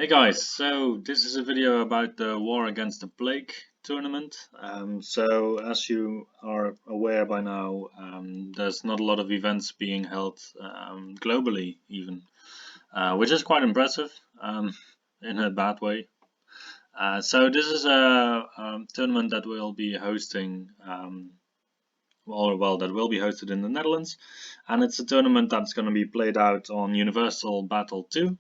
Hey guys, so this is a video about the War Against the Plague tournament. So as you are aware by now, there's not a lot of events being held globally even, which is quite impressive in a bad way. So this is a tournament that will be hosting, that will be hosted in the Netherlands, and it's a tournament that's going to be played out on Universal Battle 2.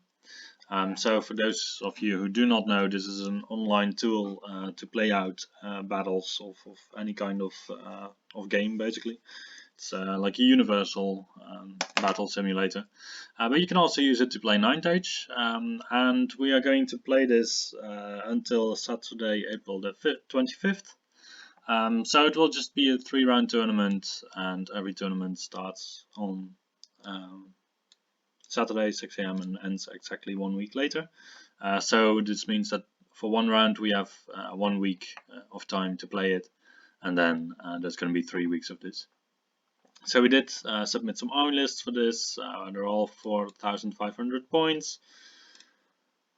So for those of you who do not know, this is an online tool to play out battles of any kind of game, basically. It's like a universal battle simulator. But you can also use it to play Ninth Age, and we are going to play this until Saturday, April the 25th. So it will just be a 3-round tournament, and every tournament starts on Saturday 6 a.m. and ends exactly 1 week later. So this means that for one round we have 1 week of time to play it, and then there's going to be 3 weeks of this. So we did submit some army lists for this. They're all 4,500 points.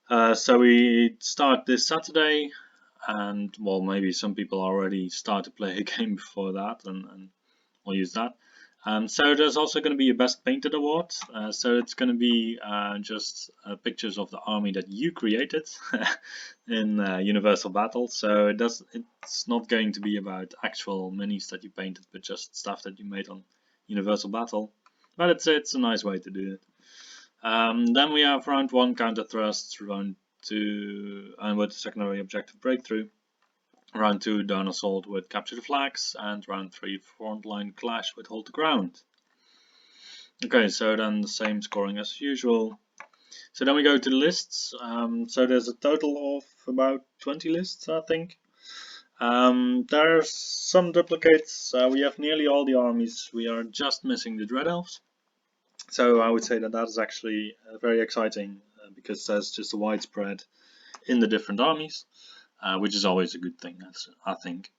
So we start this Saturday, and well, maybe some people already start to play a game before that, and we'll use that. So there's also going to be a Best Painted award. So it's going to be just pictures of the army that you created in Universal Battle. So it's not going to be about actual minis that you painted, but just stuff that you made on Universal Battle. But it's a nice way to do it. Then we have round 1 counter thrusts, round 2 and with secondary objective breakthrough. Round 2 down assault with capture the flags, and round 3 frontline clash with hold the ground. Okay, so then the same scoring as usual. So then we go to the lists. So there's a total of about 20 lists, I think. There's some duplicates. We have nearly all the armies. We are just missing the Dread Elves. So I would say that is actually very exciting because there's just a widespread in the different armies. Which is always a good thing, I think.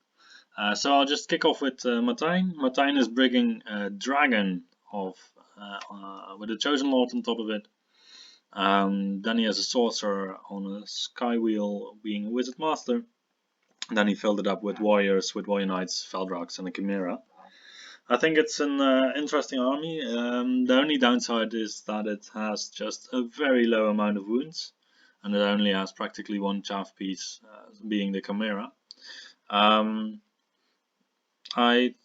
So I'll just kick off with Martijn. Martijn is bringing a dragon with a chosen lord on top of it. Then he has a sorcerer on a sky wheel, being a wizard master. Then he filled it up with warriors, with warrior knights, Feldraks, and a chimera. I think it's an interesting army. The only downside is that it has just a very low amount of wounds, and it only has practically one chaff piece, being the chimera. I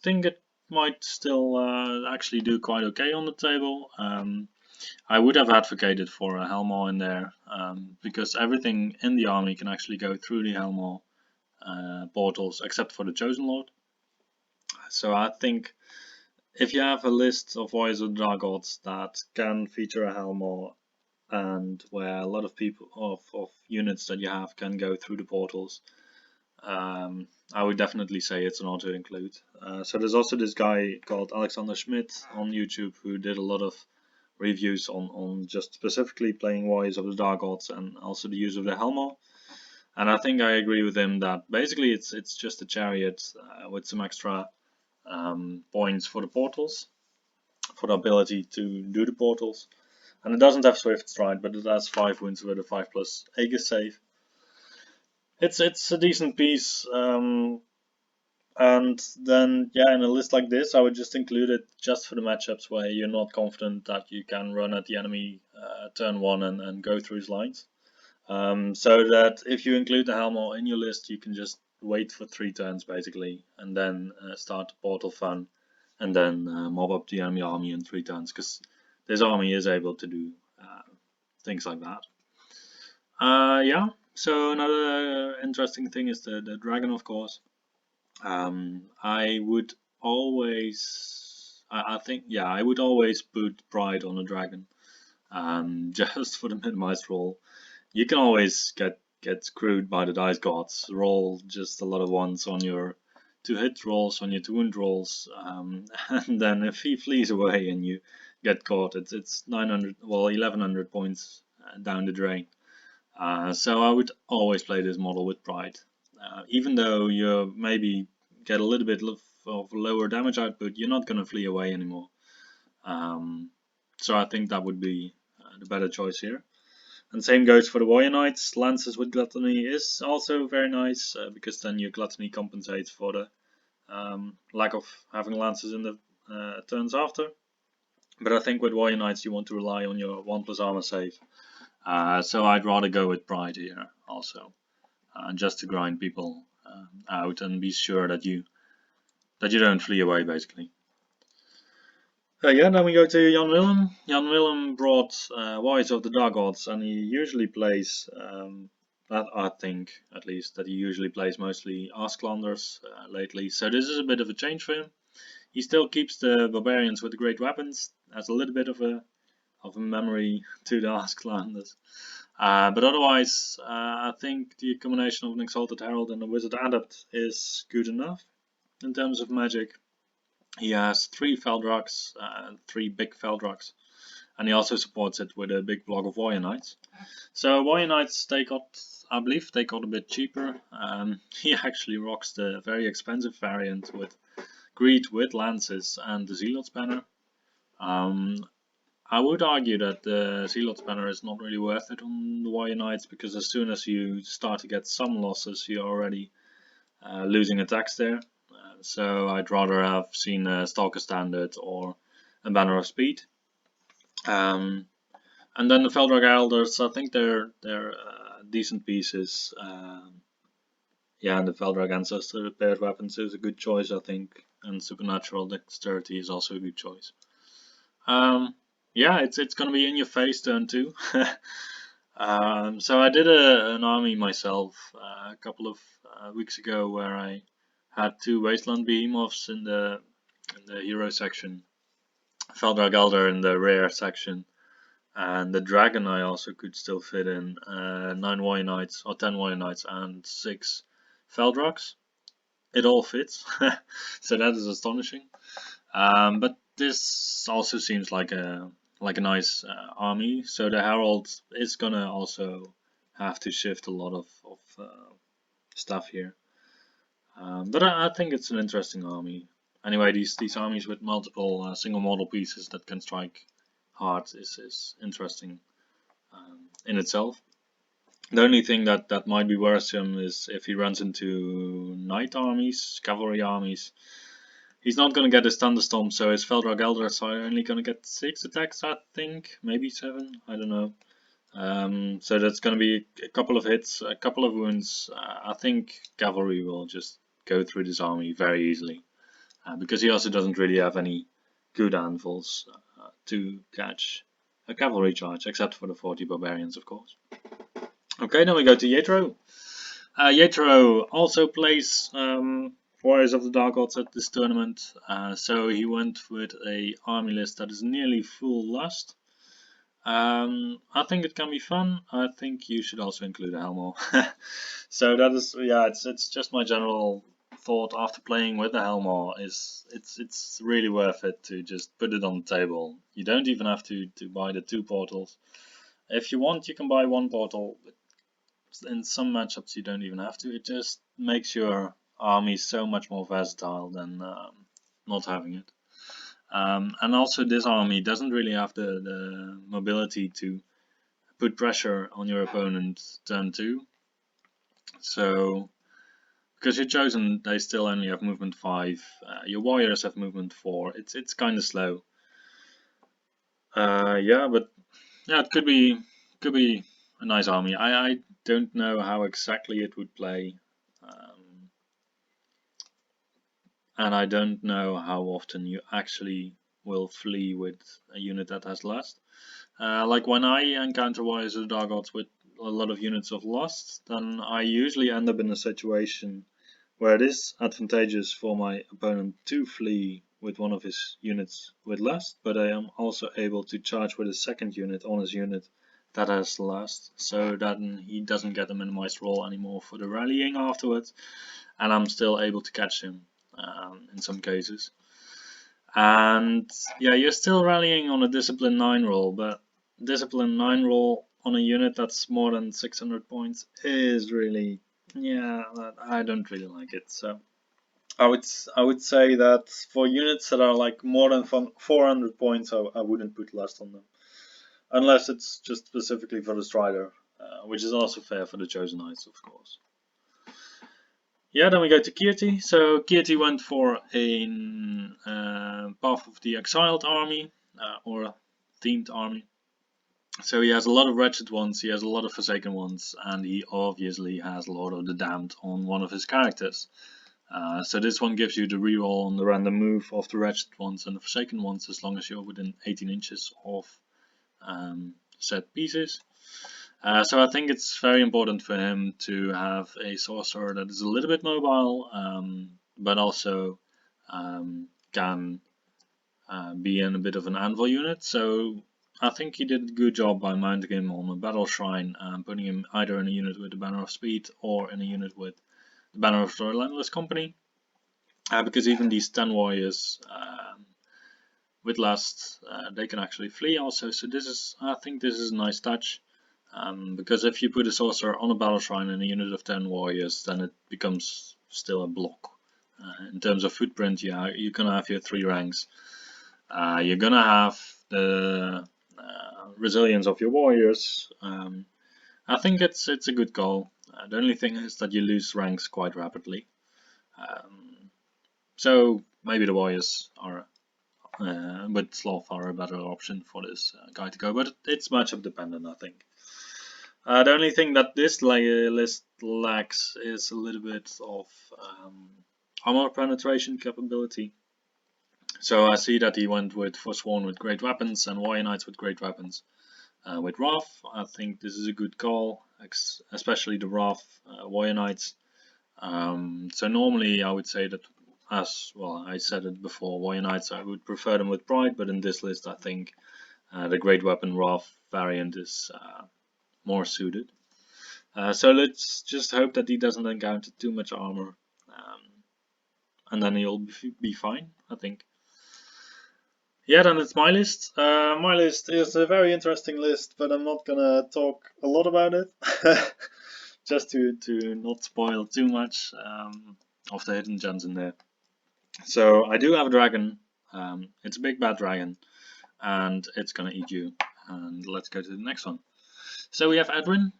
think it might still actually do quite okay on the table. I would have advocated for a Helmor in there, because everything in the army can actually go through the Helmor portals except for the Chosen Lord. So I think if you have a list of Warriors of the Dark Gods that can feature a Helmor, and where a lot of people of units that you have can go through the portals, I would definitely say it's an auto include. So there's also this guy called Alexander Schmidt on YouTube who did a lot of reviews on just specifically playing Warriors of the Dark Gods and also the use of the Helmor. And I think I agree with him that basically it's just a chariot with some extra points for the portals, for the ability to do the portals. And it doesn't have Swift Stride, but it has 5 wounds with a 5+ Aegis save. It's a decent piece, and then yeah, in a list like this, I would just include it just for the matchups where you're not confident that you can run at the enemy turn 1 and go through his lines. So that if you include the Helmor in your list, you can just wait for 3 turns basically, and then start the portal fun, and then mob up the enemy army in 3 turns, because this army is able to do things like that. Yeah, so another interesting thing is the dragon, of course. I would always, I think, yeah, I would always put Pride on a dragon, just for the minimized roll. You can always get screwed by the dice gods. Roll just a lot of ones on your 2-hit rolls, on your 2-wound rolls, and then if he flees away and you get caught, it's 900, well, 1100 points down the drain. So I would always play this model with Pride, even though you maybe get a little bit of lower damage output, you're not going to flee away anymore. So I think that would be the better choice here. And same goes for the warrior knights. Lances with gluttony is also very nice because then your gluttony compensates for the lack of having lances in the turns after. But I think with warrior knights you want to rely on your 1+ armor save. So I'd rather go with pride here also, just to grind people out and be sure that you don't flee away basically. Yeah, then we go to Jan Willem. Jan Willem brought Warriors of the Dark Gods, and he usually plays, that I think at least, that he usually plays mostly Asklanders lately. So this is a bit of a change for him. He still keeps the Barbarians with the great weapons, has a little bit of a memory to the Asklanders. But otherwise, I think the combination of an Exalted Herald and a Wizard Adept is good enough in terms of magic. He has 3 Feldrogs, 3 big Feldrogs, and he also supports it with a big block of Warrior Knights. So Warrior Knights, I believe they got a bit cheaper. He actually rocks the very expensive variant with Greed with Lances and the Zealot's Banner. I would argue that the Zealot's Banner is not really worth it on the Warrior Knights, because as soon as you start to get some losses, you're already losing attacks there. So I'd rather have seen a Stalker Standard or a Banner of Speed. And then the Feldrog Elders, I think they're decent pieces. Yeah, and the Feldrog Ancestor paired weapons is a good choice, I think, and Supernatural Dexterity is also a good choice. Yeah, it's gonna be in your face turn 2. So I did an army myself a couple of weeks ago where I had 2 Wasteland Behemoths in the hero section, Feldrog Elder in the rare section, and the Dragon I also could still fit in, 9 Warrior Knights, or 10 Warrior Knights and 6 Feldrogs. It all fits, so that is astonishing. But this also seems like a nice army. So the Herald is gonna also have to shift a lot of stuff here. But I think it's an interesting army. Anyway, these armies with multiple single model pieces that can strike hard is interesting in itself. The only thing that might be worrisome is if he runs into knight armies, cavalry armies. He's not going to get his Thunderstorm, so his Feldrog Elders are only going to get 6 attacks, I think, maybe 7, I don't know. So that's going to be a couple of hits, a couple of wounds. I think cavalry will just go through this army very easily, because he also doesn't really have any good anvils to catch a cavalry charge, except for the 40 barbarians, of course. Okay, then we go to Yetrow. Yetrow also plays Warriors of the Dark Gods at this tournament, so he went with a army list that is nearly full Lust. I think it can be fun. I think you should also include a Helmor. So that is, yeah, it's just my general thought after playing with the Helmor. It's really worth it to just put it on the table. You don't even have to buy the 2 portals. If you want, you can buy 1 portal. But in some matchups, you don't even have to. It just makes your army so much more versatile than not having it. And also this army doesn't really have the mobility to put pressure on your opponent turn 2. So, because your chosen, they still only have movement 5. Your warriors have movement 4. It's kind of slow. Yeah, but yeah, it could be a nice army. I don't know how exactly it would play. And I don't know how often you actually will flee with a unit that has Lust. Like when I encounter Warriors of the Dark Gods with a lot of units of Lust, then I usually end up in a situation where it is advantageous for my opponent to flee with one of his units with Lust, but I am also able to charge with a second unit on his unit that has Lust, so that he doesn't get a minimized roll anymore for the rallying afterwards, and I'm still able to catch him in some cases. And yeah, you're still rallying on a Discipline 9 roll, but Discipline 9 roll on a unit that's more than 600 points is really, yeah, I don't really like it. So I would say that for units that are like more than 400 points, I wouldn't put Lust on them. unless it's just specifically for the Strider, which is also fair for the Chosen Knights, of course. Yeah, then we go to Quixote. So Quixote went for a Path of the Exiled army, or a themed army. So he has a lot of Wretched ones, he has a lot of Forsaken ones, and he obviously has Lord of the Damned on one of his characters. So this one gives you the reroll on the random move of the Wretched ones and the Forsaken ones, as long as you're within 18 inches of set pieces. So I think it's very important for him to have a sorcerer that is a little bit mobile, but also can be in a bit of an anvil unit. So I think he did a good job by mounting him on a battle shrine and putting him either in a unit with the Banner of Speed or in a unit with the Banner of the Relentless Company. Because even these 10 warriors with lust, they can actually flee also. So I think this is a nice touch. Because if you put a sorcerer on a battle shrine in a unit of 10 warriors, then it becomes still a block. In terms of footprint, you're gonna have your 3 ranks. You're gonna have the resilience of your warriors. I think it's a good call. The only thing is that you lose ranks quite rapidly. So maybe the warriors are, with Sloth are a better option for this guy to go, but it's matchup dependent, I think. The only thing that this list lacks is a little bit of armor penetration capability. So I see that he went with Forsworn with great weapons and Warrior Knights with great weapons. With Wrath, I think this is a good call, especially the Wrath Warrior Knights. So normally I would say that, as well, I said it before, Warrior Knights, I would prefer them with Pride, but in this list I think the Great Weapon Wrath variant is more suited. So let's just hope that he doesn't encounter too much armor, and then he'll be fine, I think. Yeah, then it's my list. My list is a very interesting list, but I'm not gonna talk a lot about it, just to not spoil too much of the hidden gems in there. So I do have a dragon. It's a big bad dragon, and it's gonna eat you. And let's go to the next one. So we have Edwin.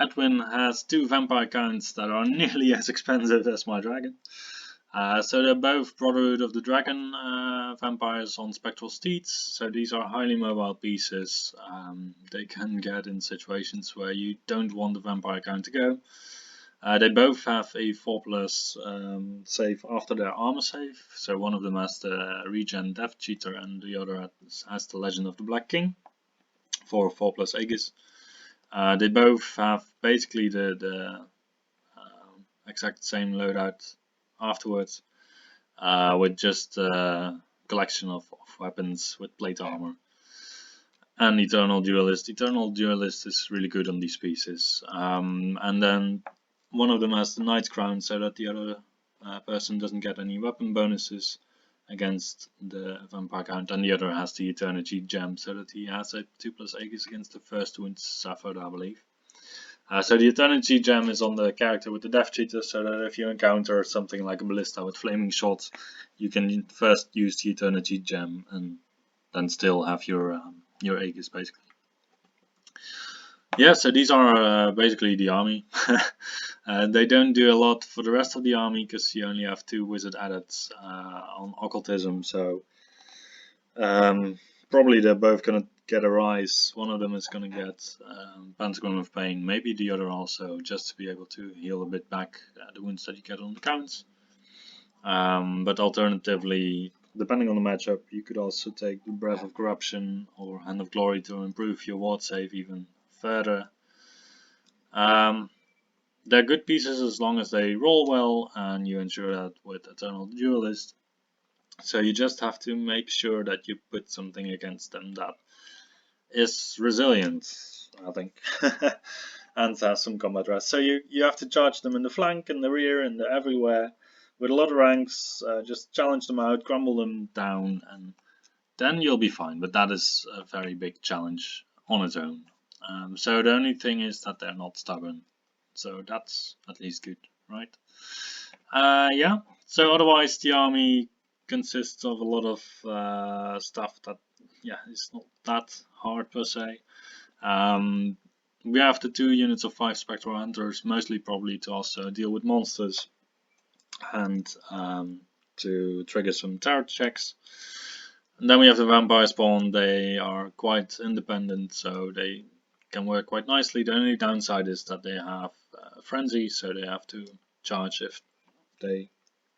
Edwin has 2 vampire counts that are nearly as expensive as my dragon. So they're both Brotherhood of the Dragon vampires on spectral steeds. So these are highly mobile pieces. They can get in situations where you don't want the vampire count to go. They both have a 4+ save after their armor save. So one of them has the Regen Death Cheater and the other has the Legend of the Black King for 4+ Aegis. They both have basically the exact same loadout afterwards, with just a collection of weapons with plate armor. And Eternal Duelist. Eternal Duelist is really good on these pieces. And then one of them has the Knight's Crown so that the other person doesn't get any weapon bonuses against the vampire count, and the other has the Eternity Gem so that he has a 2+ Aegis against the first wound suffered, I believe. So the Eternity Gem is on the character with the Death Cheater, so that if you encounter something like a Ballista with flaming shots, you can first use the Eternity Gem and then still have your Aegis, basically. Yeah, so these are basically the army. They don't do a lot for the rest of the army because you only have 2 wizard adepts on occultism, so probably they're both gonna get a rise. One of them is gonna get Pentagram of Pain, maybe the other also, just to be able to heal a bit back the wounds that you get on the counts. But alternatively, depending on the matchup, you could also take the Breath of Corruption or Hand of Glory to improve your ward save even further. They're good pieces as long as they roll well, and you ensure that with Eternal Duelist. So you just have to make sure that you put something against them that is resilient, I think, and has some combat rest. So you have to charge them in the flank, in the rear, and everywhere with a lot of ranks. Just challenge them out, crumble them down, and then you'll be fine. But that is a very big challenge on its own. So the only thing is that they're not stubborn. So that's at least good, right? Yeah. So otherwise, the army consists of a lot of stuff that yeah, it's not that hard per se. We have the 2 units of 5 Spectral Hunters, mostly probably to also deal with monsters and to trigger some tarot checks. And then we have the Vampire Spawn. They are quite independent, so they can work quite nicely. The only downside is that they have Frenzy, so they have to charge if they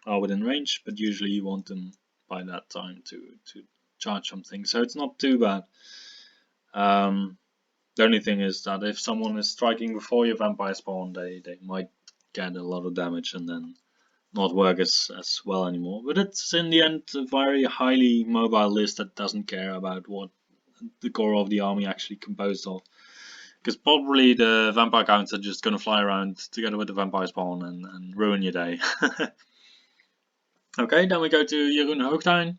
are within range, but usually you want them by that time to charge something, so it's not too bad. The only thing is that if someone is striking before your Vampire Spawn, they might get a lot of damage and then not work as well anymore. But it's in the end a very highly mobile list that doesn't care about what the core of the army actually composed of. Because probably the vampire counts are just going to fly around together with the Vampire Spawn and ruin your day. Okay, then we go to Jeroen Hoogtuin.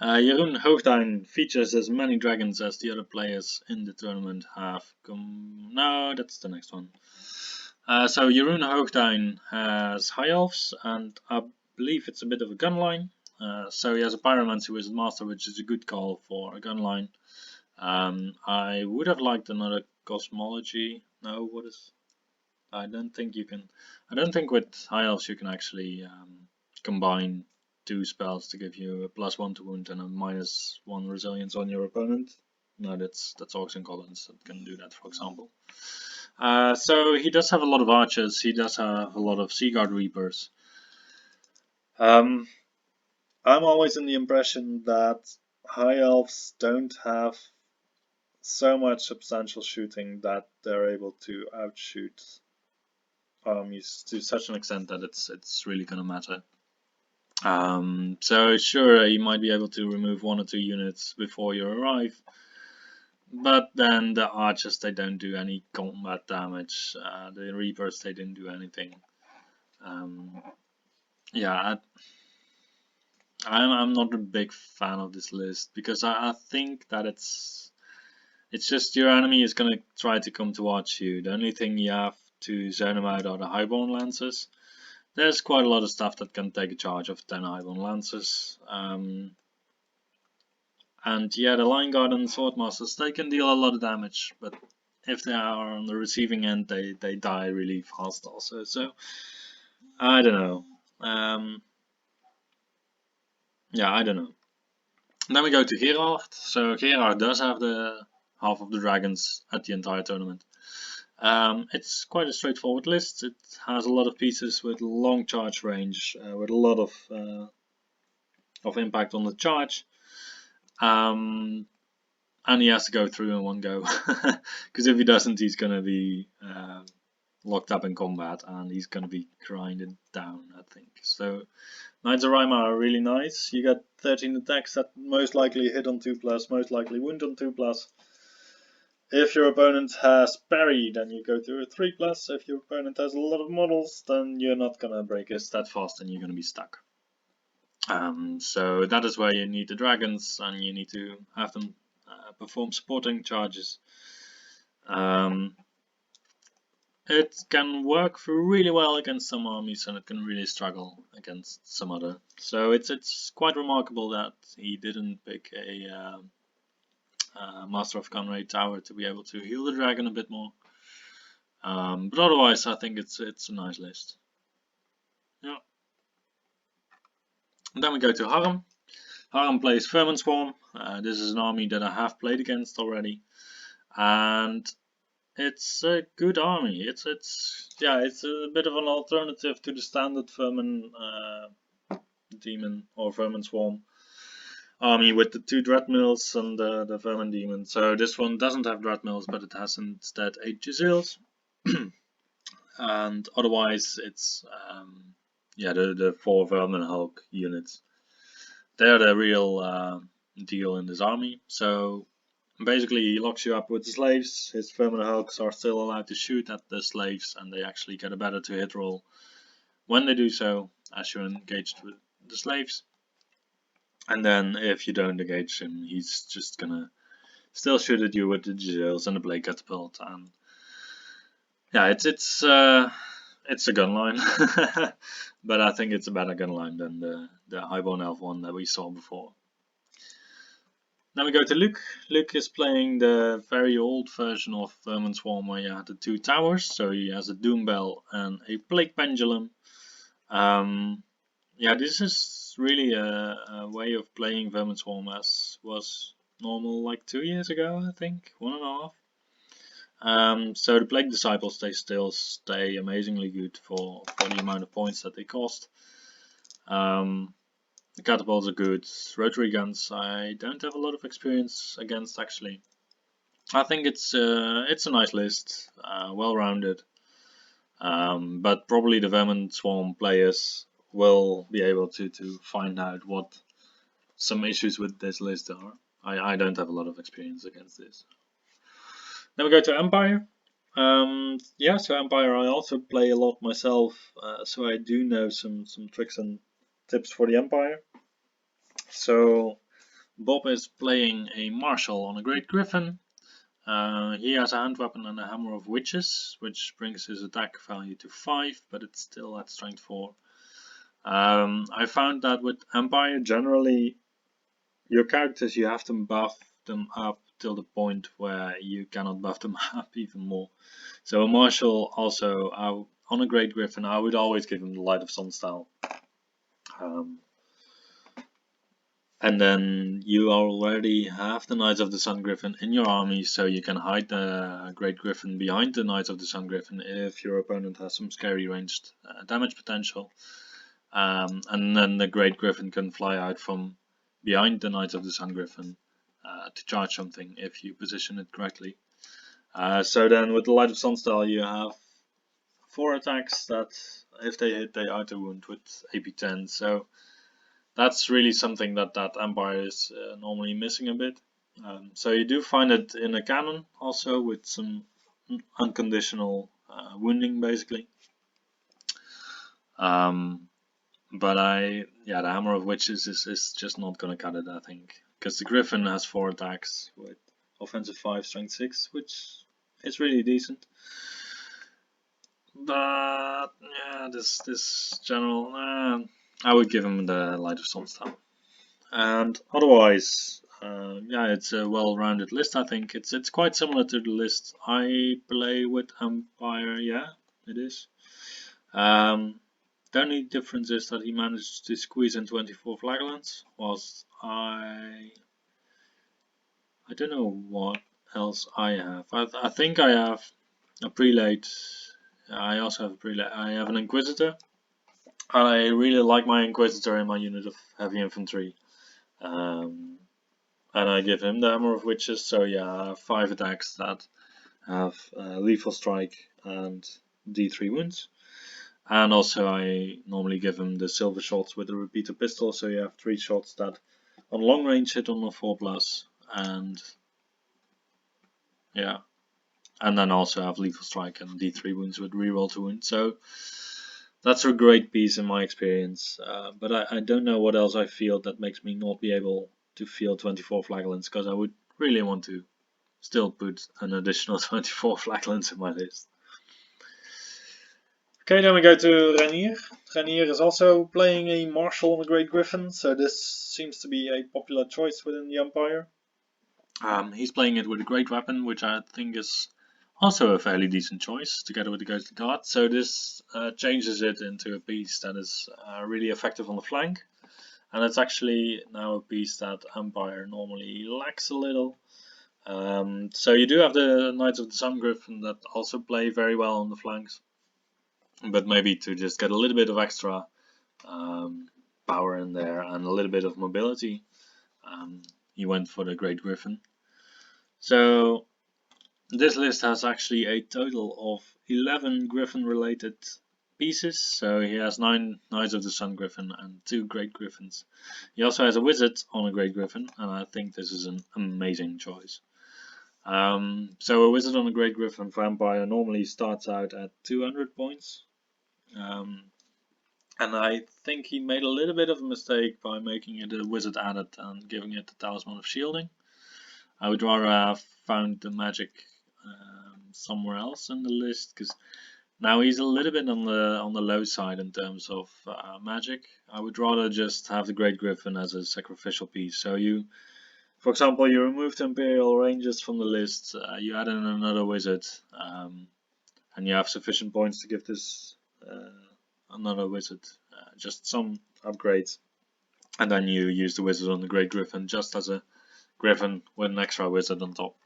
Jeroen Hoogtuin features as many dragons as the other players in the tournament have. No, that's the next one. So Jeroen Hoogtuin has High Elves, and I believe it's a bit of a gun line. So he has a Pyromancy Wizard Master, which is a good call for a gun line. I would have liked another Cosmology. No, what is? I don't think you can. I don't think with High Elves you can actually combine 2 spells to give you a +1 to wound and a -1 resilience on your opponent. No, that's Orcs and Goblins that can do that, for example. So he does have a lot of archers. He does have a lot of Seaguard Reapers. I'm always in the impression that High Elves don't have so much substantial shooting that they're able to outshoot armies to such an extent that it's really gonna matter. So sure, you might be able to remove 1 or 2 units before you arrive, but then the archers, they don't do any combat damage. The Reapers, they didn't do anything. Yeah, I'm not a big fan of this list because I think that it's just your enemy is gonna try to come towards you. The only thing you have to zone them out are the Highborn Lancers. There's quite a lot of stuff that can take a charge of 10 Highborn Lancers. And yeah, the Lion Guard and Swordmasters, they can deal a lot of damage, but if they are on the receiving end, they die really fast also. So I don't know. Yeah, I don't know. And then we go to Gerard. So Gerard does have the half of the dragons at the entire tournament. It's quite a straightforward list. It has a lot of pieces with long charge range, with a lot of impact on the charge. And he has to go through in one go, because if he doesn't, he's going to be locked up in combat and he's going to be grinded down, I think. So Knights of Rhyma are really nice. You get 13 attacks that most likely hit on 2+, most likely wound on 2+. If your opponent has parry, then you go to a 3+. If your opponent has a lot of models, then you're not going to break his stat fast and you're going to be stuck. So that is where you need the dragons, and you need to have them perform supporting charges. It can work really well against some armies, and it can really struggle against some other. So it's quite remarkable that he didn't pick a Master of Conrad Tower to be able to heal the dragon a bit more. But otherwise, I think it's a nice list. Yeah. And then we go to Harlem. Harlem plays Vermin Swarm. This is an army that I have played against already, and it's a good army. It's a bit of an alternative to the standard Vermin Demon or Vermin Swarm army with the 2 Dreadmills and the Vermin Demon. So this one doesn't have Dreadmills, but it has instead 8 Jezils. And otherwise it's the 4 Vermin Hulk units. They're the real deal in this army. So basically he locks you up with the slaves. His Vermin Hulks are still allowed to shoot at the slaves, and they actually get a better to hit roll when they do so as you're engaged with the slaves. And then if you don't engage him, he's just gonna still shoot at you with the Jezils and the Blade Catapult. And yeah, it's a gun line, but I think it's a better gun line than the Highborn Elf one that we saw before. Then we go to Luke. Luke is playing the very old version of Vermin Swarm where you had the 2 towers. So he has a Doom Bell and a Plague Pendulum. Yeah, this is really a way of playing Vermin Swarm as was normal like 2 years ago, I think, 1.5. So the Plague Disciples, they still stay amazingly good for the amount of points that they cost. The catapults are good. Rotary guns, I don't have a lot of experience against actually. I think it's a nice list, well rounded. But probably the Vermin Swarm players will be able to find out what some issues with this list are. I don't have a lot of experience against this. Then we go to Empire. Yeah, so Empire I also play a lot myself, so I do know some tricks and tips for the Empire. So Bob is playing a Marshal on a Great Griffin. He has a hand weapon and a Hammer of Witches, which brings his attack value to 5, but it's still at strength 4. I found that with Empire, generally, your characters, you have to buff them up till the point where you cannot buff them up even more. So a Marshal also, on a Great Griffin, I would always give him the Light of Sun style. And then you already have the Knights of the Sun Griffin in your army, so you can hide the Great Griffin behind the Knights of the Sun Griffin if your opponent has some scary ranged damage potential. And then the Great Griffin can fly out from behind the Knights of the Sun Griffin to charge something if you position it correctly. So then with the Light of Sun style you have 4 attacks that if they hit they auto wound with AP 10. So that's really something that Empire is normally missing a bit. So you do find it in a cannon also with some unconditional wounding basically. But the Hammer of Witches is just not gonna cut it, I think, because the Griffin has 4 attacks with offensive 5, strength 6, which is really decent. But yeah, this general, I would give him the Light of Sun style. And otherwise, yeah, it's a well-rounded list. I think it's quite similar to the list I play with Empire. Yeah, it is. The only difference is that he managed to squeeze in 24 flaglands, whilst I don't know what else I have. I think I have a prelate. I also have a prelate. I have an Inquisitor. I really like my Inquisitor in my unit of heavy infantry. And I give him the Hammer of Witches, so yeah, 5 attacks that have lethal strike and D3 wounds. And also I normally give him the silver shots with the repeater pistol, so you have 3 shots that on long range hit on a 4+, and yeah, and then also have lethal strike and D3 wounds with reroll to wound. So that's a great piece in my experience, but I don't know what else I feel that makes me not be able to field 24 flaglands, because I would really want to still put an additional 24 flaglands in my list. Okay, then we go to Rainier. Rainier is also playing a Marshal on a Great Griffin, so this seems to be a popular choice within the Empire. He's playing it with a Great Weapon, which I think is also a fairly decent choice, together with the Ghostly Guard. So this changes it into a piece that is really effective on the flank. And it's actually now a piece that Empire normally lacks a little. So you do have the Knights of the Sun Griffin that also play very well on the flanks. But maybe to just get a little bit of extra power in there and a little bit of mobility, he went for the Great Griffin. So this list has actually a total of 11 Griffin related pieces. So he has 9 Knights of the Sun Griffin and 2 Great Griffins. He also has a Wizard on a Great Griffin, and I think this is an amazing choice. So a Wizard on a Great Griffin for Empire normally starts out at 200 points. And I think he made a little bit of a mistake by making it a Wizard added and giving it the Talisman of Shielding. I would rather have found the magic somewhere else in the list, because now he's a little bit on the low side in terms of magic. I would rather just have the Great Griffin as a sacrificial piece. So you For example, you remove the Imperial Rangers from the list, you add in another wizard, and you have sufficient points to give this another wizard just some upgrades, and then you use the wizard on the Great Griffin just as a Griffin with an extra wizard on top.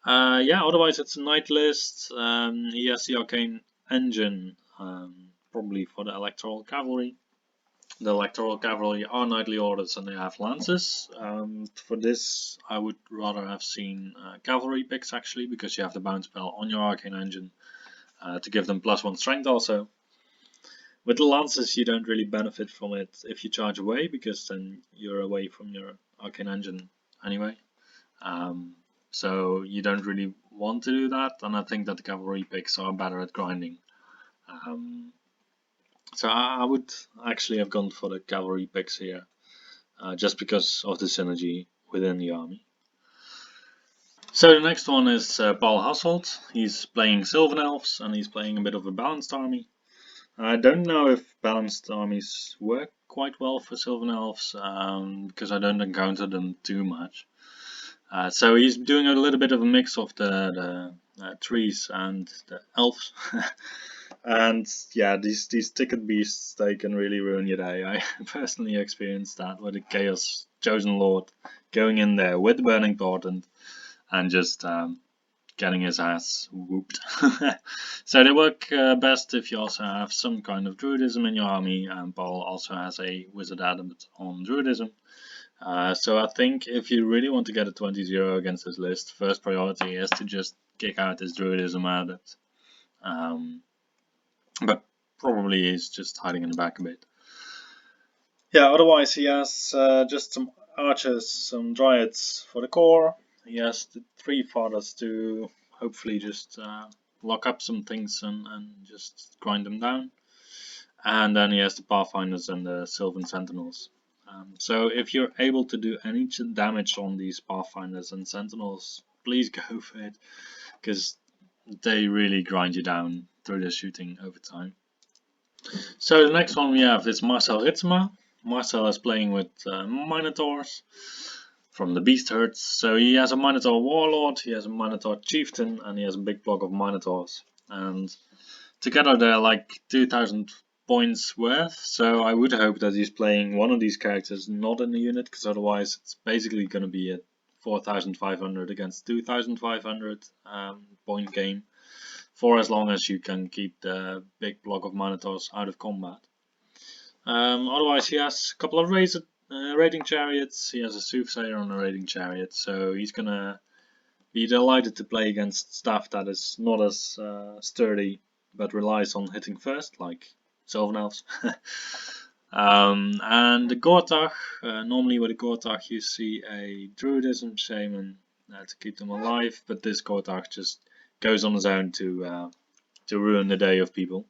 Yeah, otherwise it's a knight list. He has the Arcane Engine, probably for the Electoral Cavalry. The Electoral Cavalry are knightly orders and they have lances. For this, I would rather have seen cavalry picks actually, because you have the bounce spell on your Arcane Engine to give them +1 strength also. With the lances, you don't really benefit from it if you charge away, because then you're away from your Arcane Engine anyway. So you don't really want to do that, and I think that the cavalry picks are better at grinding. So I would actually have gone for the cavalry picks here, just because of the synergy within the army. So the next one is Paul Hasselt. He's playing Sylvan Elves, and he's playing a bit of a balanced army. I don't know if balanced armies work quite well for Sylvan Elves, because I don't encounter them too much. So he's doing a little bit of a mix of the trees and the elves. And yeah, these ticket beasts, they can really ruin your day. I personally experienced that with the Chaos Chosen Lord going in there with the Burning Portent and just getting his ass whooped. So they work best if you also have some kind of Druidism in your army, and Paul also has a Wizard Adept on Druidism. So I think if you really want to get a 20-0 against this list, first priority is to just kick out this Druidism Adept. But probably he's just hiding in the back a bit. Yeah, otherwise he has just some archers, some dryads for the core. He has the 3 fathers to hopefully just lock up some things and just grind them down. And then he has the Pathfinders and the Sylvan Sentinels. So if you're able to do any damage on these Pathfinders and Sentinels, please go for it, because they really grind you down through the shooting over time. So the next one we have is Marcel Ritsma. Marcel is playing with Minotaurs from the Beast Herds. So he has a Minotaur Warlord, he has a Minotaur Chieftain, and he has a big block of Minotaurs. And together they're like 2000 points worth, so I would hope that he's playing one of these characters not in the unit, because otherwise it's basically going to be a 4500 against 2500 point game for as long as you can keep the big block of Minotaurs out of combat. Otherwise he has a couple of raiding chariots, he has a Soothsayer on a raiding chariot, so he's gonna be delighted to play against stuff that is not as sturdy but relies on hitting first, like Sylvan Elves. And the Gotha, normally with the Gotha you see a Druidism Shaman to keep them alive, but this Gotha just goes on his own to ruin the day of people.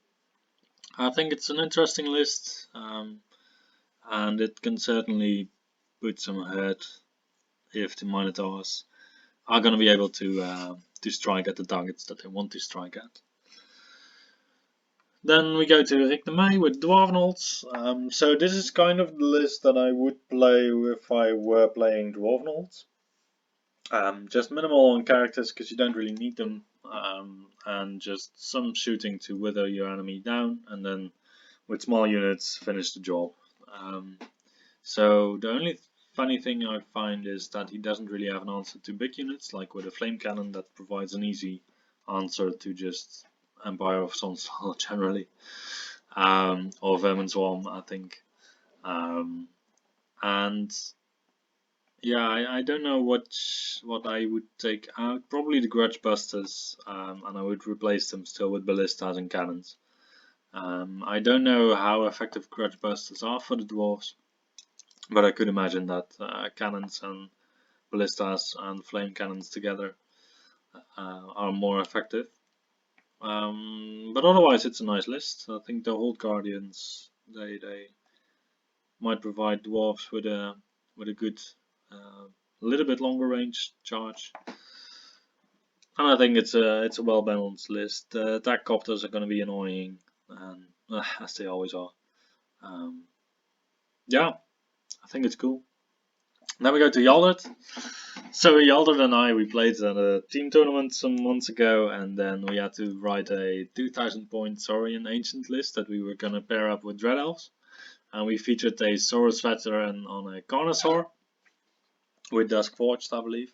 I think it's an interesting list, and it can certainly put some hurt if the Minotaurs are going to be able to strike at the targets that they want to strike at. Then we go to Rick de May with Dwarvenholds. So this is kind of the list that I would play if I were playing Dwarvenholds. Just minimal on characters because you don't really need them, and just some shooting to wither your enemy down, and then with small units finish the job. So the only funny thing I find is that he doesn't really have an answer to big units, like with a flame cannon that provides an easy answer to just Empire of Sonsal generally, or Vermin Swarm, I think. And yeah, I don't know what I would take out. Probably the Grudge Busters, and I would replace them still with ballistas and cannons. I don't know how effective Grudge Busters are for the dwarves, but I could imagine that cannons and ballistas and flame cannons together are more effective. But otherwise it's a nice list. I think the Hold Guardians, they might provide dwarves with a good little bit longer range charge. And I think it's a well balanced list. Attack copters are going to be annoying, and as they always are. Yeah, I think it's cool. Then we go to Yaldert. So Yaldert and we played at a team tournament some months ago, and then we had to write a 2000 point Saurian Ancient list that we were gonna pair up with Dread Elves. And we featured a Soros veteran on a Carnosaur with Dusk Forged, I believe.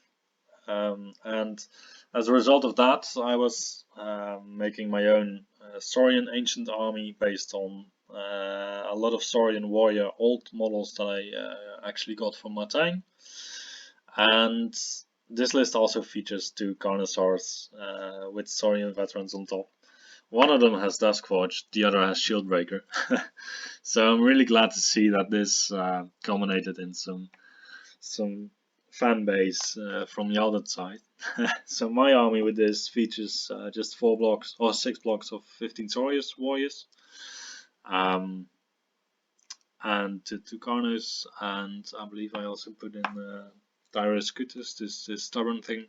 And as a result of that, I was making my own Saurian Ancient army based on a lot of Saurian Warrior old models that I actually got from Martijn. And this list also features 2 Carnosaurs with Saurian veterans on top. One of them has Duskforge, the other has Shieldbreaker. So I'm really glad to see that this culminated in some fan base from Yalda's side. So my army with this features just 4 blocks or 6 blocks of 15 Saurius warriors. And 2 Carnos, and I believe I also put in Tyrus Cutus, this stubborn thing.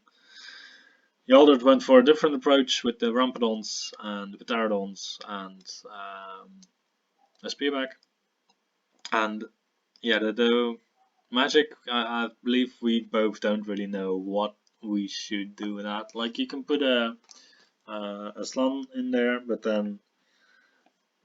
Yaldert went for a different approach with the Rampedons and the Pterodons and a Spearback. And yeah, the magic, I believe we both don't really know what we should do with that. Like, you can put a slum in there, but then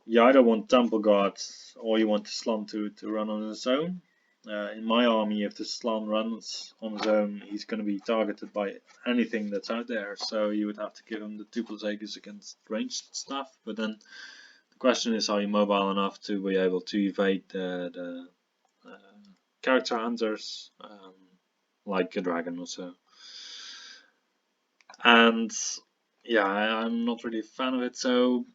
you either want Temple Guard or you want the slum to run on his own. In my army, if the slum runs on his own, he's going to be targeted by anything that's out there. So you would have to give him the 2+ Aegis against ranged stuff. But then the question is, are you mobile enough to be able to evade the character hunters, like a dragon or so? And yeah, I'm not really a fan of it. So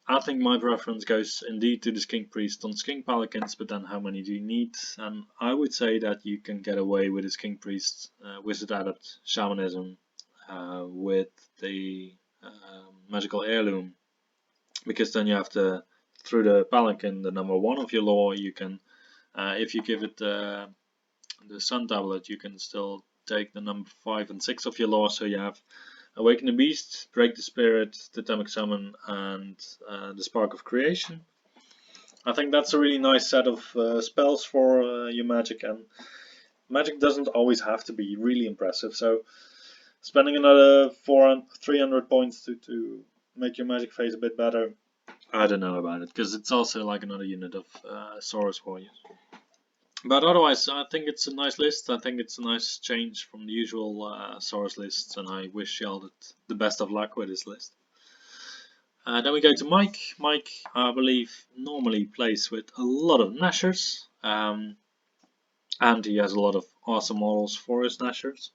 I think my preference goes indeed to the Skink Priest on Skink Pelicans, but then how many do you need? And I would say that you can get away with a Skink Priest Wizard Adept Shamanism with the Magical Heirloom, because then you have to, through the Pelican, the number 1 of your lore, you can, if you give it the Sun Tablet, you can still take the number 5 and 6 of your lore, so you have Awaken the Beast, Break the Spirit, Totemic Summon, and the Spark of Creation. I think that's a really nice set of spells for your magic, and magic doesn't always have to be really impressive, so spending another 300 points to make your magic phase a bit better, I don't know about it, because it's also like another unit of Soros Warriors. But otherwise, I think it's a nice list. I think it's a nice change from the usual Soros lists, and I wish Yaldert the best of luck with his list. Then we go to Mike. Mike, I believe, normally plays with a lot of Nashers, and he has a lot of awesome models for his Nashers.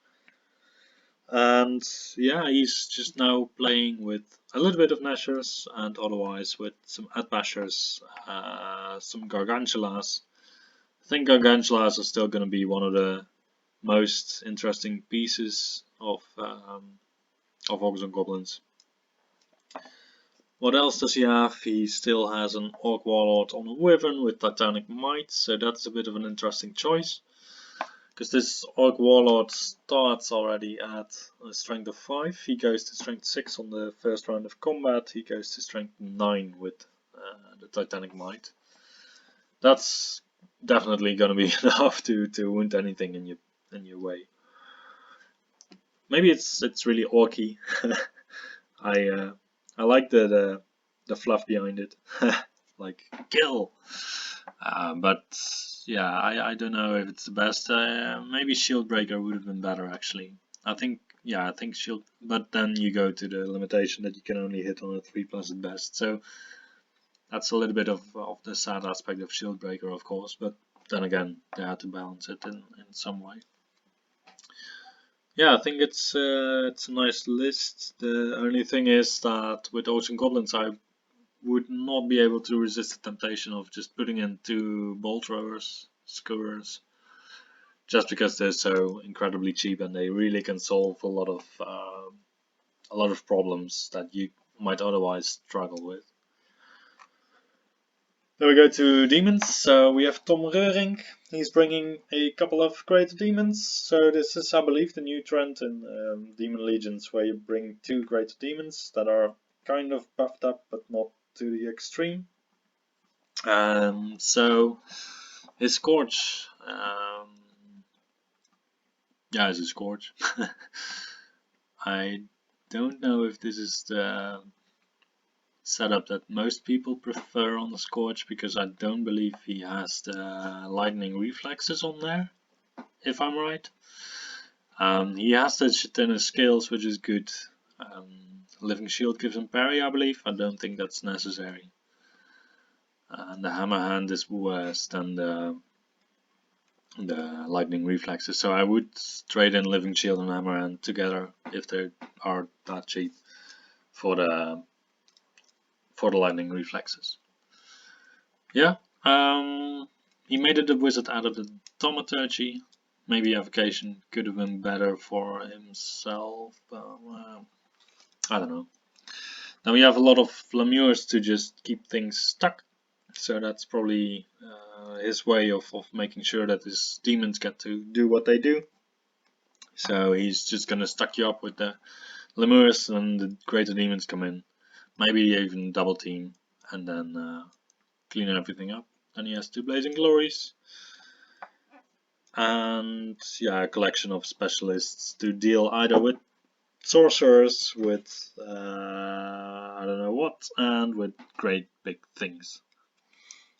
And yeah, he's just now playing with a little bit of Nashers, and otherwise with some Adbashers, some Gargantulas. I think Gargantulas are still going to be one of the most interesting pieces of Orcs and Goblins. What else does he have? He still has an Orc Warlord on a Wyvern with Titanic Might, so that's a bit of an interesting choice. Because this Orc Warlord starts already at a strength of 5. He goes to strength 6 on the first round of combat. He goes to strength 9 with the Titanic Might. That's definitely going to be enough to wound anything in your way. Maybe it's really orky. I like the fluff behind it, like kill. But yeah, I don't know if it's the best. Maybe Shieldbreaker would have been better actually. I think Shield, but then you go to the limitation that you can only hit on a 3+ at best. So that's a little bit of the sad aspect of Shieldbreaker, of course. But then again, they had to balance it in some way. Yeah, I think it's a nice list. The only thing is that with Ocean Goblins, I would not be able to resist the temptation of just putting in 2 bolt throwers, skewers, just because they're so incredibly cheap and they really can solve a lot of problems that you might otherwise struggle with. Then we go to demons. So we have Tom Reuring. He's bringing a couple of greater demons. So this is, I believe, the new trend in Demon Legions, where you bring 2 greater demons that are kind of buffed up, but not to the extreme. So his Scourge Yeah, it's a Scourge. I don't know if this is the setup that most people prefer on the Scourge, because I don't believe he has the lightning reflexes on there, if I'm right. He has that shit in his skills, which is good. Living Shield gives him parry, I believe. I don't think that's necessary. And the Hammer Hand is worse than the lightning reflexes, so I would trade in Living Shield and Hammer Hand together if they are that cheap for the lightning reflexes. Yeah, he made it a wizard out of the thaumaturgy. Maybe evocation could have been better for himself, but I don't know. Now we have a lot of Lemures to just keep things stuck, so that's probably his way of making sure that his demons get to do what they do. So he's just gonna stack you up with the Lemures, and the greater demons come in. Maybe even double team, and then clean everything up. Then he has two Blazing Glories. And yeah, a collection of specialists to deal either with sorcerers, with I don't know what, and with great big things.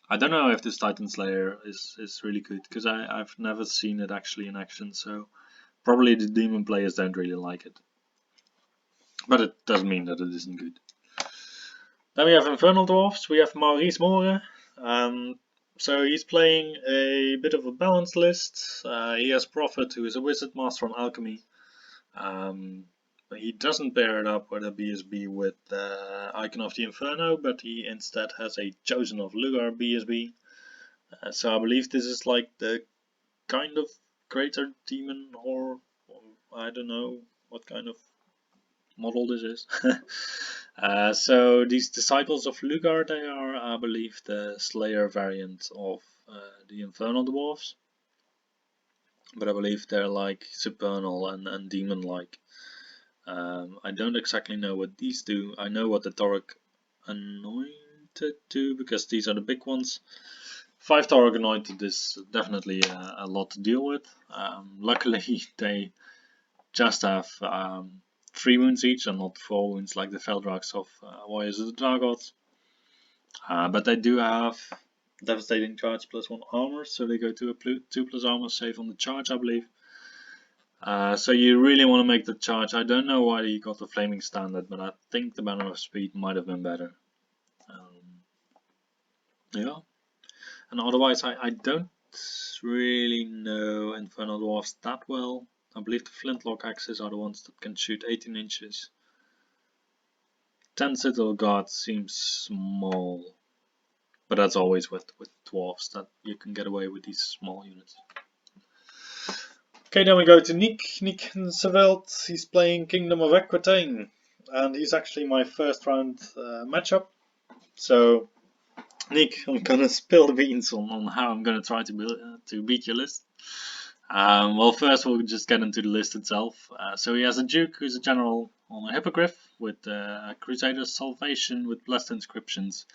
I don't know if this Titan Slayer is really good, because I've never seen it actually in action, so probably the demon players don't really like it. But it doesn't mean that it isn't good. Then we have Infernal Dwarfs, we have Maurice Moore. So he's playing a bit of a balanced list. He has Prophet, who is a wizard master on alchemy. But he doesn't pair it up with a BSB with Icon of the Inferno, but he instead has a Chosen of Lugar BSB. So I believe this is like the kind of greater demon, or I don't know what kind of model this is. So these Disciples of Lugar, they are, I believe, the Slayer variant of the Infernal Dwarfs. But I believe they're like supernal and demon-like. I don't exactly know what these do. I know what the Torok Anointed do, because these are the big ones. 5 Torok Anointed is definitely a lot to deal with. Luckily, they just have 3 wounds each, and not 4 wounds like the Feldraks of Warriors of the Dark Gods. But they do have Devastating Charge plus 1 armor, so they go to a 2+ armor save on the charge, I believe. So you really want to make the charge. I don't know why he got the Flaming Standard, but I think the Banner of Speed might have been better. Yeah. And otherwise, I don't really know Infernal Dwarfs that well. I believe the Flintlock axes are the ones that can shoot 18 inches. 10 Citadel Guard seems small, but that's always with dwarfs, that you can get away with these small units. Okay, then we go to Nick Sevelt. He's playing Kingdom of Aquitaine, and he's actually my first round matchup. So, Nick, I'm gonna spill the beans on how I'm gonna try to beat your list. Well, first we'll just get into the list itself. So he has a Duke, who's a general on a Hippogriff, with Crusader's Salvation, with Blessed Inscriptions,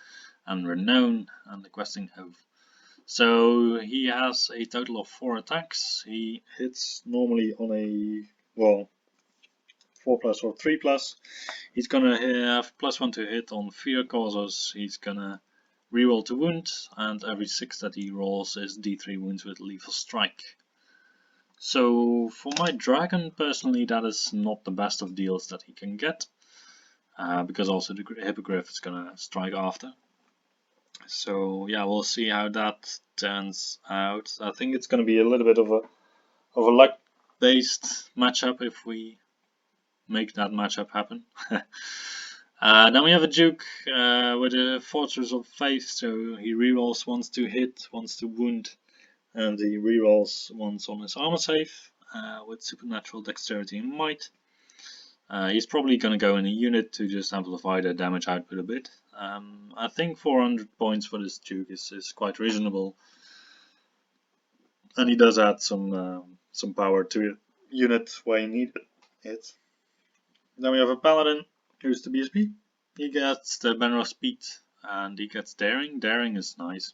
and Renown, and the Questing Oath. So he has a total of 4 attacks. He hits normally on a, well, 4+ or 3+. He's gonna have +1 to hit on Fear Causers. He's gonna reroll to wound, and every 6 that he rolls is D3 wounds with Lethal Strike. So for my dragon, personally, that is not the best of deals that he can get, because also the Hippogriff is gonna strike after. So yeah, we'll see how that turns out. I think it's gonna be a little bit of a luck-based matchup if we make that matchup happen. Then we have a Duke with a Fortress of Faith, so he rerolls once to hit, once to wound, and he rerolls once on his armor save with Supernatural Dexterity and Might. He's probably going to go in a unit to just amplify the damage output a bit. I think 400 points for this Duke is quite reasonable, and he does add some power to the unit where you need it. Then we have a Paladin, who's the BSB. He gets the Banner of Speed, and he gets Daring. Daring is nice.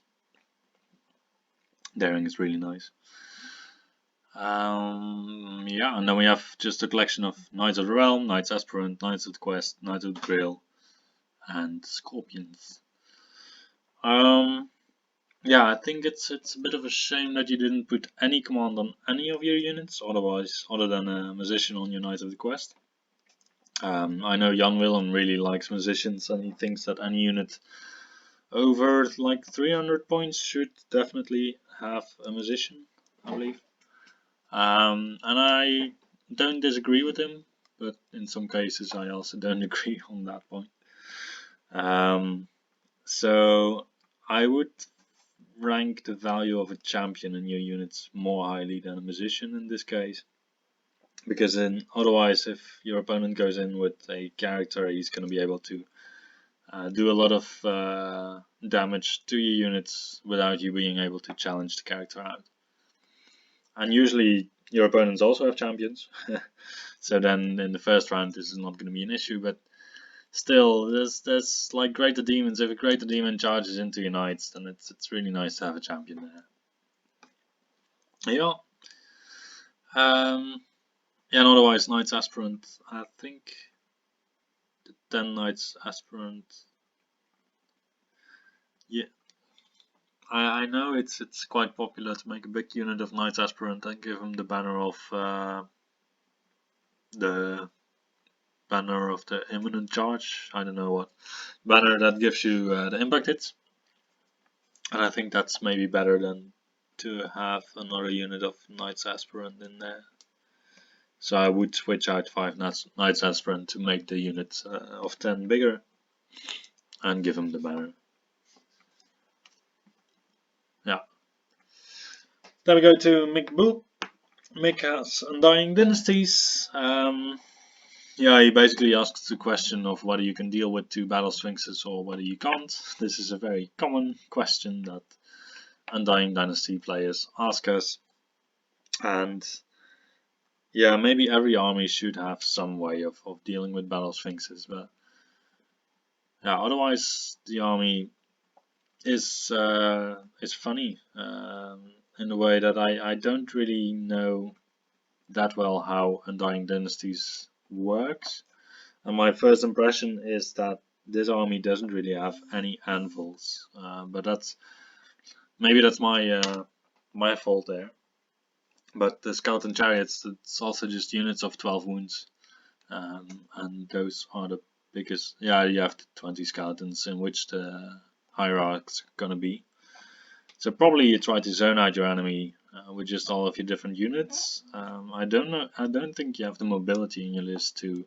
Daring is really nice. Yeah, Yeah, and then we have just a collection of Knights of the Realm, Knights Aspirant, Knights of the Quest, Knights of the Grail, and Scorpions. Yeah, I think it's a bit of a shame that you didn't put any command on any of your units, otherwise, other than a musician on your Knights of the Quest. I know Jan Willem really likes musicians, and he thinks that any unit over like 300 points should definitely have a musician, I believe. And I don't disagree with him, but in some cases I also don't agree on that point. So I would rank the value of a champion in your units more highly than a musician in this case. Because then otherwise, if your opponent goes in with a character, he's going to be able to do a lot of damage to your units without you being able to challenge the character out. And usually your opponents also have champions, so then in the first round this is not going to be an issue, but still, there's like Greater Demons. If a Greater Demon charges into your knights, then it's really nice to have a champion there. Yeah. Yeah, and otherwise Knights Aspirant, I think the 10 Knights Aspirant. Yeah, I know it's quite popular to make a big unit of Knights Aspirant and give them the banner of the imminent charge. I don't know what banner that gives you the impact hits, and I think that's maybe better than to have another unit of Knights Aspirant in there. So I would switch out 5 Knights Aspirant to make the unit of 10 bigger and give him the banner. Yeah. Then we go to Mcboot. Mick has Undying Dynasties. Yeah, he basically asks the question of whether you can deal with 2 Battle Sphinxes or whether you can't. This is a very common question that Undying Dynasty players ask us. And yeah, maybe every army should have some way of dealing with Battle Sphinxes, but yeah, otherwise the army is funny in a way that I don't really know that well how Undying Dynasties works. And my first impression is that this army doesn't really have any anvils, but that's my fault there. But the Scout and Chariots, it's also just units of 12 wounds, and those are the biggest. Yeah, you have the 20 skeletons in which the hierarchs are gonna be. So probably you try to zone out your enemy with just all of your different units. I don't think you have the mobility in your list to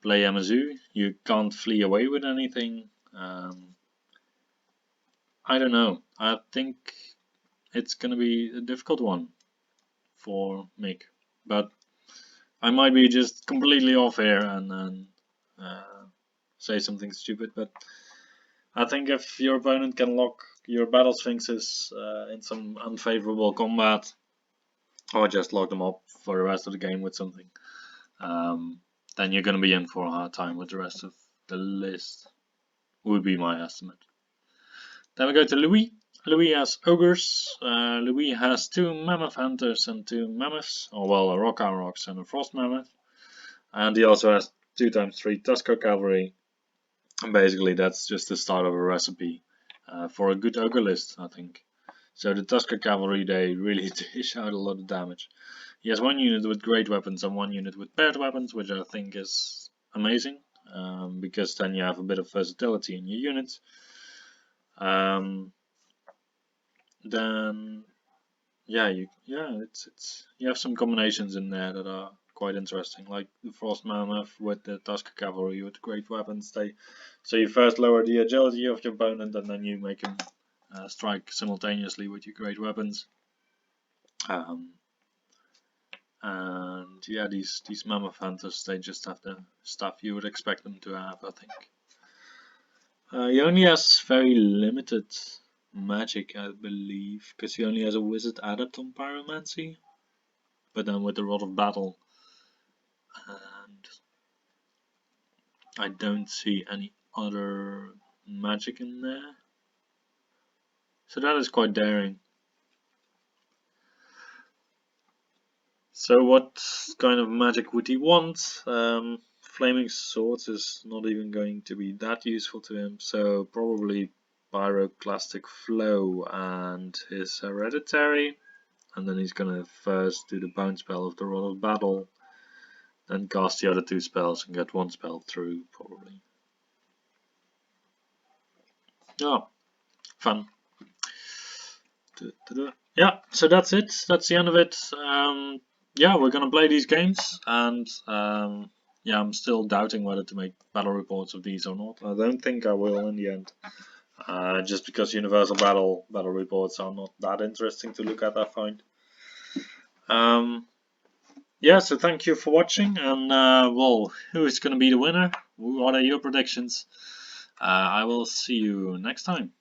play Amazu. You can't flee away with anything. I don't know. I think it's gonna be a difficult one for Mick, but I might be just completely off here and say something stupid. But I think if your opponent can lock your Battle Sphinxes in some unfavorable combat, or just lock them up for the rest of the game with something, then you're going to be in for a hard time with the rest of the list, would be my estimate. Then we go to Louie. Louie has Ogres. Louie has 2 Mammoth Hunters and 2 Mammoths, or well, a Rock Aurochs and a Frost Mammoth. And he also has 2x3 Tusker Cavalry. And basically that's just the start of a recipe for a good ogre list, I think. So the Tusker Cavalry, they really dish out a lot of damage. He has 1 unit with great weapons and 1 unit with paired weapons, which I think is amazing, because then you have a bit of versatility in your units. Then yeah, you have some combinations in there that are quite interesting, like the Frost Mammoth with the Tusker Cavalry with great weapons. So you first lower the agility of your opponent, and then you make him strike simultaneously with your great weapons. And yeah, these Mammoth Hunters, they just have the stuff you would expect them to have, I think. He only has very limited magic, I believe, because he only has a Wizard Adept on Pyromancy. But then with the Rod of Battle, and I don't see any other magic in there. So that is quite daring. So what kind of magic would he want? Flaming Swords is not even going to be that useful to him, so probably Pyroclastic Flow and his Hereditary, and then he's gonna first do the bounce spell of the Rod of Battle, then cast the other 2 spells and get 1 spell through, probably. Oh, fun. Yeah, so that's it. That's the end of it. Yeah, we're gonna play these games, and yeah, I'm still doubting whether to make battle reports of these or not. I don't think I will in the end, just because Universal battle reports are not that interesting to look at, I find. Yeah, so thank you for watching, and well, who is gonna be the winner? What are your predictions? I will see you next time.